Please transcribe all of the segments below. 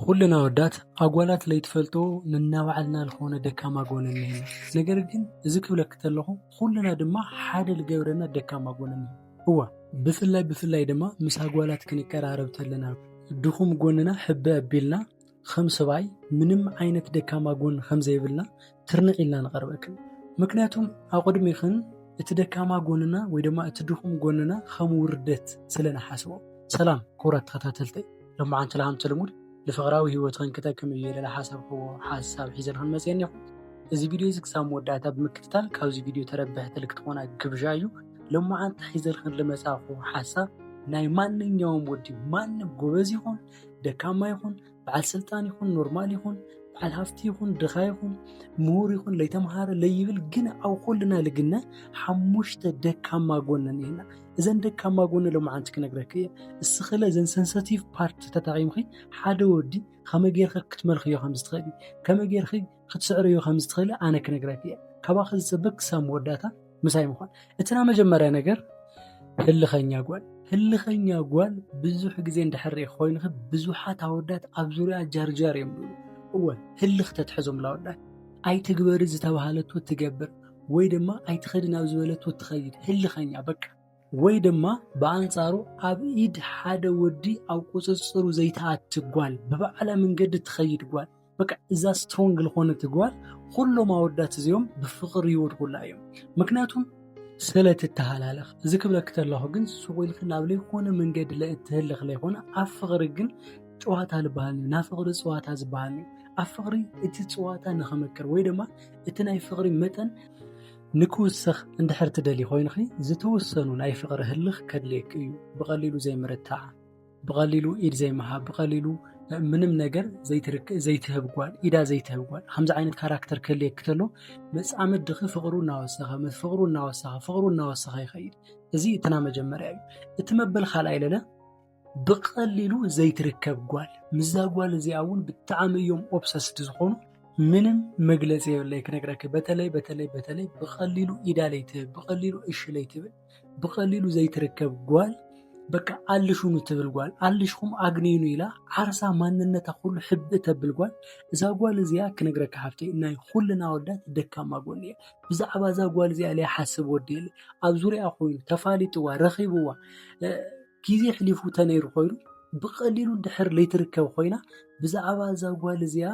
ሁሉና ወዳት አጓላት ላይ ተፈልጦ ንናባዓልና ለሆነ ደካማ ጎን እንሄና ነገር ግን እዚ ክብለክ ተለኹ ሁሉና ድማ ሓደ ልገብረና ደካማ ጎን እንሄ እዋ ብፍላይ ድማ ምስ አጓላት ክንቀራረብ ተለና ድኹም ጎንና ሕበ አቢልና ከም ሰባይ ምንም ዓይነት ደካማ ጎን ከም ዘይብልና ትርንቕ ኢልና ንቐርበክን ምክንያቱም አቆድሚኽን እቲ ደካማ ጎንና ወይ ድማ እቲ ድኹም ጎንና ከም ውርደት ስለና ሓስቦ ሰላም ክቡራት ተኸታተልተይ ለማዓንቲ ለሃም ተልሙድ ለፍቅራዊ ህይወትህን ክጠቅም ይየለ ሐሳብ ሒዘልህን መጽየን ይኹን እዚ ቪዲዮ እዚ ክሳብ መወዳእታ ብምክትታል ካብዚ ቪዲዮ ተረብሕቲ ልክትኾና ግብዣ እዩ ለማዓንቲ ሒዘልህን ለመጻኹ ሐሳብ ናይ ማንኛውም ወዲ ማንም ጎበዝ ይኹን ደካማ ይኹን በዓል ስልጣን ይኹን ኖርማል ይኹን በዓል ሃፍቲ ይኹን ድኻ ይኹን ምሁር ይኹን ለይተምሃረ ለይብል ግን አው ኩልና ልግነ ሓሙሽተ ደካማ ጎን ነና እዘን ደካማ ጎን ለማዓንቲ ክነግረክ እስኽለ ዘን ሴንሲቲቭ ፓርት ተጠቂምኺ ሓደ ወዲ ከመጌርኸ ክትመልኽዮ ከም ዝትኽእል ከመጌርኺ ክትስዕርዮ ከም ዝትኽእል ኣነ ክነግረክ ካባኺ ዝፅበቅ ክሳብ መወዳእታ ምሳይ ምዃን እትና መጀመርያ ነገር ህልኸኛ ጓል ብዙሕ ግዜ እንድሕር ኮይንኺ ብዙሓት ኣወዳት ኣብ ዙርያ ጃርጃር እዮም እወ ህልኽ ተትሕዞም ላወዳት ኣይትግበሪ ዝተባሃለቶ ትገብር ወይ ድማ ኣይትኸድ ናብ ዝበለቶ ትኸይድ ህልኸኛ በቃ ወይ ድማ በአንጻሩ ኣብ ኢድ ሓደ ወዲ ኣብ ቁፅፅሩ ዘይተኣት ጓል በበዓላ መንገዲ ትኸይድ ጓል በቃ እዛ ስትሮንግ ዝኾነት ጓል ኩሎም ኣወዳት እዚኦም ብፍቅሪ ይወድቁላ እዮም ምክንያቱም ስለትተሃላለኽ እዚ ክብለክ ተለኹ ግን ስቑኢልክ ናብ ዘይኮነ መንገዲ ለእትህልኽ ለይኮነ ኣብ ፍቅሪ ግን ጨዋታ ዝበሃል ናብ ፍቅሪ ፀዋታ ዝበሃል ኣብ ፍቅሪ እቲ ፀዋታ ንኸመክር ወይ ድማ እቲ ናይ ፍቅሪ መጠን ንክውስኽ እንድሕር ትደሊ ኮይንኺ ዝተወሰኑ ናይ ፍቅሪ ህልኽ ከድልየክ እዩ ብቐሊሉ ዘይምርታዕ ብቐሊሉ ኢድ ዘይመሃብ ብቐሊሉ ምንም ነገር ዘይትህብ ጓል ኢዳ ዘይትህብ ጓል ከምዚ ዓይነት ካራክተር ከድልየክ ተሎ መፃመድ ድኺ ፍቅሩ እናወሰኸ ይኸይድ እዚ እትና መጀመርያ እዩ እቲ መበል ካልኣይ ለለ ብቐሊሉ ዘይትርከብ ጓል ምዛ ጓል እዚኣ እውን ብጣዕሚ እዮም ኦብሰስድ ዝኾኑ ምንም መግለጽ የለይ ክነግረክ በተለይ ብቐሊሉ ኢዳ ለይትህብ ብቐሊሉ እሺ ለይትብል ብቐሊሉ ዘይትርከብ ጓል በቃ አልሹኑ ትብል ጓል አልሽኩም አግኔኑ ኢላ ዓርሳ ማንነታ ሁሉ ሕብ ተብል ጓል እዛ ጓል እዚኣ ክነግረክ ሓፍቲ ናይ ኩልና ወዳት ደካማ ጎን እያ ብዛዕባ እዛ ጓል እዚኣ ለይ ሓስብ ወዲ የለ ኣብ ዙርያ ኮይኑ ተፋሊጥዋ ረኺብዋ ግዜ ሕሊፉ ተነይሩ ኮይኑ ብቐሊሉ ድሕር ለይትርከብ ኮይና ብዛዕባ እዛ ጓል እዚኣ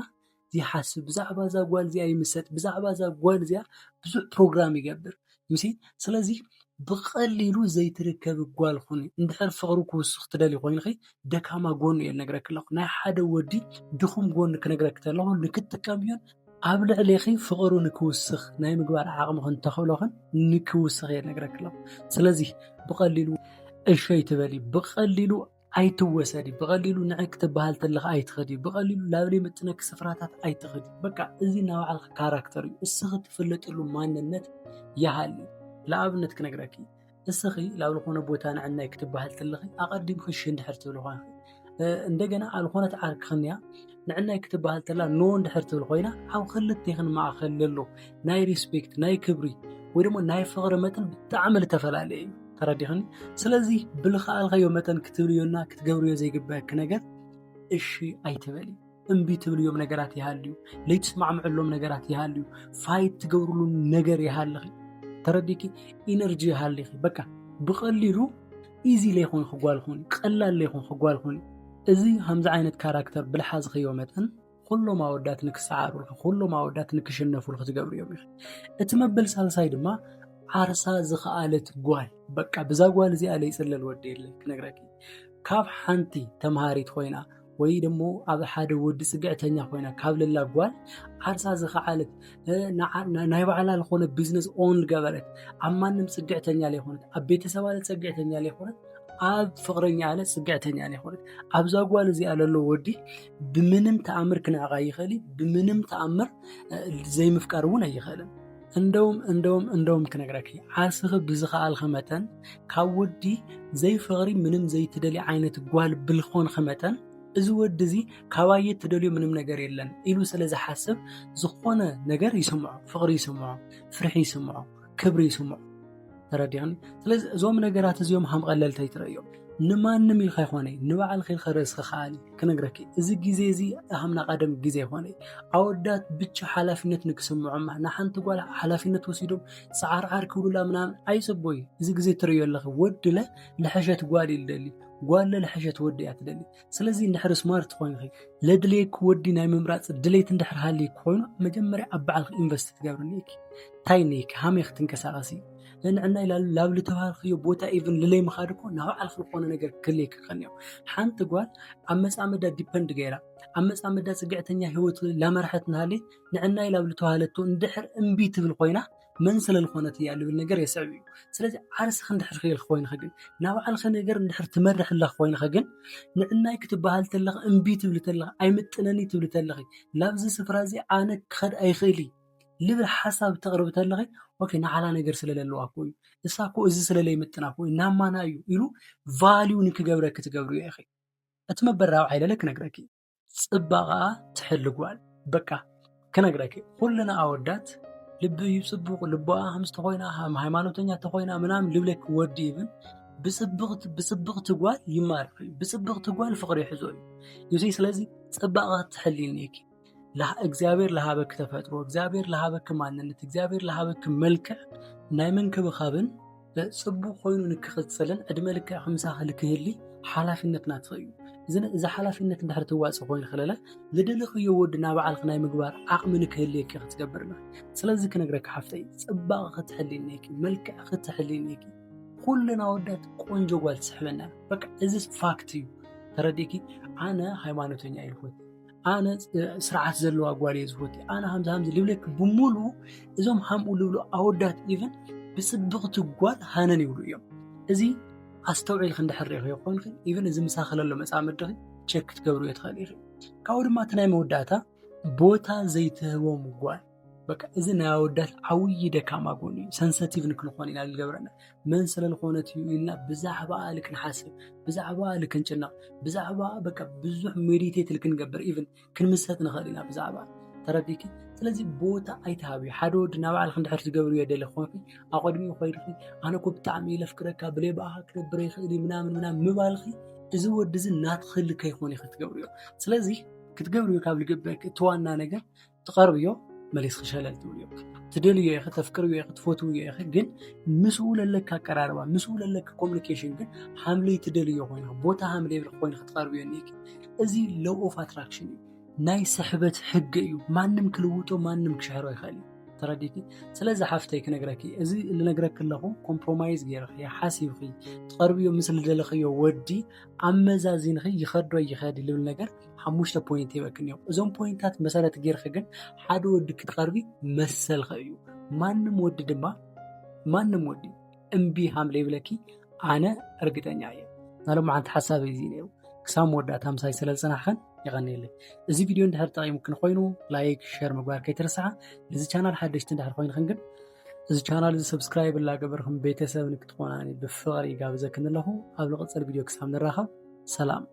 ይሓስብ ብዛዕባ እዛ ጓል እዚኣ ይምሰጥ ብዛዕባ እዛ ጓል እዚኣ ብዙሕ ፕሮግራም ይገብር ምሲ ስለዚ ብቐሊሉ ዘይትርከብ ጓል ኹኒ እንድሕር ፍቅሩ ክውስኽ ትደሊ ኮይንኺ ደካማ ጎኑ እየ ልነግረክ ኣለኹ ናይ ሓደ ወዲ ድኹም ጎኑ ክነግረክ ተለኹ ንክትጥቀም እዮን ኣብ ልዕሊኺ ፍቅሩ ንክውስኽ ናይ ምግባር ዓቕሚ ክንተኽእሎኽን ንክውስኽ እየ ልነግረክ ኣለኹ ስለዚ ብቐሊሉ እሸይ ትበሊ ብቐሊሉ ኣይትወሰዲ ብቐሊሉ ንዕክ ትበሃል ተለኻ ኣይትኸዲ ብቐሊሉ ላብሊ ምጥነክ ስፍራታት ኣይትኸዲ በቃ እዚ ናባዕልካ ካራክተር እዩ እስኺ ትፍለጥሉ ማንነት ያሃል ለኣብነት ክነግረክ እስኺ ላብ ዝኾነ ቦታ ንዕናይ ክትበሃል ተለኺ ኣቐዲምኺ እንድሕር ትብል ኮይንኺ እንደገና ኣልኾነት ዓርክኽንያ ንዕናይ ክትበሃል ተላ ኖ እንድሕር ትብል ኮይና ኣብ ክልቴኽን ማእኸል ዘሎ ናይ ሪስፔክት ናይ ክብሪ ወይ ድማ ናይ ፍቅሪ መጠን ብጣዕሚ ዝተፈላለየ እዩ ተረዲኽኒ ስለዚ ብልኻኣልኸዮ መጠን ክትብልዮና ክትገብርዮ ዘይግበአክ ነገር እሺ ኣይትበሊ እምቢ ትብልዮም ነገራት ይሃልዩ ለይትስማዕምዕሎም ነገራት ይሃልዩ ፋይት ትገብርሉ ነገር ይሃልኺ ተረዲኪ ኢነርጂ ይሃልኺ በቃ ብቐሊሉ ኢዚ ለይኹን ክጓል ኹኒ ቀላል ለይኹን ክጓል ኹኒ እዚ ከምዚ ዓይነት ካራክተር ብልሓዝኸዮ መጠን ኩሎም ኣወዳት ንክሰዓሩልካ ኩሎም ኣወዳት ንክሽነፉልካ ትገብሩ እዮም ይኸ እቲ መበል ሳልሳይ ድማ ዓርሳ ዝኸኣለት ጓል በቃ ብዛ ጓል እዚኣ ለይፅለል ወዲ የለ ክነግረክ ካብ ሓንቲ ተምሃሪት ኮይና ወይ ደሞ ኣብ ሓደ ወዲ ጽግዕተኛ ኮይና ካብ ለላ ጓል ዓርሳ ዝኸኣለት ናይ ባዕላ ዝኾነ ቢዝነስ ኦን ገበረት ኣብ ማንም ጽግዕተኛ ለይኾነት ኣብ ቤተሰባ ጽግዕተኛ ለይኾነት ኣብ ፍቅረኛ አለ ጽግዕተኛ ለይኾነት ኣብዛ ጓል እዚኣ ለሎ ወዲ ብምንም ተኣምር ክንዕቃ ይኽእል ብምንም ተኣምር ዘይምፍቃር እውን ኣይኽእልን እንደውም ክነግረክ ዓርስኺ ብዝኸኣልኸ መጠን ካብ ወዲ ዘይፍቅሪ ምንም ዘይትደሊ ዓይነት ጓል ብልኾንኸ መጠን እዚ ወዲ እዚ ካባየ ትደልዮ ምንም ነገር የለን ኢሉ ስለ ዝሓስብ ዝኾነ ነገር ይስምዖ ፍቅሪ ይስምዖ ፍርሒ ይስምዖ ክብሪ ይስምዖ ተረዲኽኒ ስለዚ እዞም ነገራት እዚኦም ሃም ቀለልቲ ይትረእዮም ንማንም ኢልካ ይኾነ ንባዕልኺ ኢልካ ርእስኻ ኸኣሊ ክነግረኪ እዚ ግዜ እዚ ኣሃምና ቀደም ግዜ ይኾነ ኣወዳት ብቻ ሓላፊነት ንክስምዖም ንሓንቲ ጓል ሓላፊነት ወሲዶም ሰዓርዓር ክብሉላ ምናምን ኣይፅቡይ እዚ ግዜ ትርእዮ ኣለኺ ወድለ ልሕሸት ጓል ይልደሊ ጓል ልሕሸት ወዲ እያ ትደሊ ስለዚ እንድሕር ስማርት ኮይንኺ ለድልየክ ወዲ ናይ ምምራፅ ድሌት እንድሕር ሃልይክ ኮይኑ መጀመርያ ኣብ ባዕልኺ ኢንቨስት ትገብር ነይኪ እንታይ ነይኪ ሃመይ ክትንቀሳቐሲ ንዕና ላብ ልተባሃልክዮ ቦታ ኢቭን ልለይ ምኻድኮ ናብ ባዕልኺ ዝኾነ ነገር ክልየክ ከንዮ ሓንቲ ጓል ኣብ መፃመዳ ዲፐንድ ገይራ ኣብ መፃመዳ ፅግዕተኛ ሂወት ላመርሐት ናሃለይ ንዕና ላብ ልተባሃለቶ እንድሕር እምቢ ትብል ኮይና መን ስለልኾነት እያ ልብል ነገር የስዕብ እዩ ስለዚ ዓርስኺ እንድሕር ክኢልክ ኮይንኸ ግን ናብ ባዕልኺ ነገር እንድሕር ትመርሕለኽ ኮይንኸ ግን ንዕናይ ክትበሃል ተለኺ እምቢ ትብል ተለኺ ኣይምጥነኒ ትብል ተለኺ ላብዚ ስፍራ እዚ ኣነ ክኸድ ኣይኽእል ልብል ሓሳብ ተቕርብ ተለኺ ኦኬ ንዓላ ነገር ስለለለዋ ኮይኑ እሳኮ እዚ ስለለይ ምጥና ኮይኑ ናማና እዩ ኢሉ ቫልዩ ንክገብረክ ትገብሩ እየ እኺ እቲ መበራብ ዓይለለ ክነግረኪ ፅባቐ ትሕልጓል በቃ ክነግረኪ ኩልና ኣወዳት ልቢ ይፅቡቕ ልባኣ ከምዝ ተኾይና ሃይማኖተኛ ተኾይና ምናምን ልብለክ ወዲ ይብን ብፅብቕቲ ጓል ይማርኽ እዩ ብፅብቕቲ ጓል ፍቕሪ ይሕዞ እዩ ዩሲ ስለዚ ፅባቐ ትሕልልኒኪ እግዚአብሔር ለሃበክ ተፈጥሮ እግዚአብሔር ለሃበክ ማንነት እግዚአብሔር ለሃበክ መልክዕ ናይ መንክብኻብን ፅቡቕ ኮይኑ ንክቕፅልን ዕድመ ልክዕ ከምሳኺ ልክህሊ ሓላፊነት ናትኽ እዩ እዚ ሓላፊነት እንድሕር ትዋፅእ ኮይኑ ክለለ ዝደለኽዮ ወዲ ናብ ባዕልኺ ናይ ምግባር ዓቕሚ ንክህልየኪ ክትገብርና ስለዚ ክነግረካ ሓፍተይ ፅባቐ ክትሕልልኒኪ መልክዕ ክትሕልልኒኪ ኩልና ወዳት ቆንጆ ጓል ትስሕበና በቃ እዚ ፋክት እዩ ተረዲኪ ኣነ ሃይማኖተኛ ይልኩት ኣነ ስርዓት ዘለዋ ጓል እየ ዝፈቲ ኣነ ሃምዚ ልብለክ ብሙሉ እዞም ሃምኡ ልብሉ ኣወዳት ኢቨን ብፅብቕቲ ጓል ሃነን ይብሉ እዮም እዚ ኣስተውዒልክ እንድሕር ሪኢኽዮ ኮይንኺ ኢቨን እዚ ምሳኸለሎ መፃመድኺ ቸክ ክትገብሩ እየ ትኽእል ኢኺ ካብኡ ድማ እቲ ናይ መወዳእታ ቦታ ዘይትህቦም ጓል በቃ እዚ ናይ ኣወዳት ዓብይ ደካማ ጎኑ እዩ ሰንሰቲቭ ንክንኾን ኢና ዝገብረና መን ስለልኾነት እዩ ኢልና ብዛዕባኣ ልክንሓስብ ብዛዕባኣ ልክንጭነቕ ብዛዕባኣ በቃ ብዙሕ ሜዲቴት ልክንገብር ኢቨን ክንምሰጥ ንኽእል ኢና ብዛዕባኣ ተረዲኪ ስለዚ ቦታ ኣይትሃብዩ ሓደ ወዲ ናብ ባዕልኺ እንድሕር ትገብሩ እየ ደሊ ኮይንኺ ኣብ ቅድሚኡ ኮይድኺ ኣነ እኮ ብጣዕሚ ለፍቅረካ ብለይባኣኻ ክነብረ ይኽእል ምናምን ምባልኺ እዚ ወዲ እዚ ናትኽሊ ከይኾነ ኢኺ ትገብሩ እዮ ስለዚ ክትገብሩ እዮ ካብ ልግበክ እቲ ዋና ነገር ትቐርብዮ መሊስክ ሸለል ትብል እዮም ትደልዮ ኢኺ ተፍቅርዮ ኢኺ ትፈትውዮ ኢኺ ግን ምስኡ ለለካ ኣቀራርባ ምስኡ ለለካ ኮሚኒኬሽን ግን ሓምለይ ትደልዮ ኮይንኻ ቦታ ሓምለይ ብል ኮይንኻ ትቐርብዮ ኒኪ እዚ ሎው ኦፍ ኣትራክሽን እዩ ናይ ስሕበት ሕጊ እዩ ማንም ክልውጦ ማንም ክሽሕሮ ይኽእል ተረዲኪ ስለዚ ሓፍተይ ክነግረኪ እዚ ልነግረክ ኣለኹ ኮምፕሮማይዝ ገይርኺ ሓሲብኺ ትቐርብዮ ምስ ልደለኽዮ ወዲ ኣመዛዚንኺ ይኸዶ ይኸዲ ልብል ነገር 5 ፖይንት ይበክን እዮም እዞም ፖይንታት መሰረት ገይርኺ ግን ሓደ ወዲ ክትቐርቢ መሰልኸ እዩ ማንም ወዲ ድማ ማንም ወዲ እምቢ ሃምለይ ብለኪ ኣነ እርግጠኛ እየ ናሎማዓንቲ ሓሳብ እዚ ነይሩ ክሳብ መወዳእታ ምሳይ ስለዝፅናሕኸን ይቐኒየለይ እዚ ቪድዮ እንድሕር ጠቒሙክን ኮይኑ ላይክ ሼር ምግባር ከይትርስዓ እዚ ቻናል ሓደሽቲ እንድሕር ኮይንክን ግን እዚ ቻናል እዚ ሰብስክራይብ ላገበርኩም ቤተሰብ ንክትኾናኒ ብፍቕሪ ጋብዘክን ኣለኹ ኣብ ልቕፅል ቪድዮ ክሳብ ንራኸብ ሰላም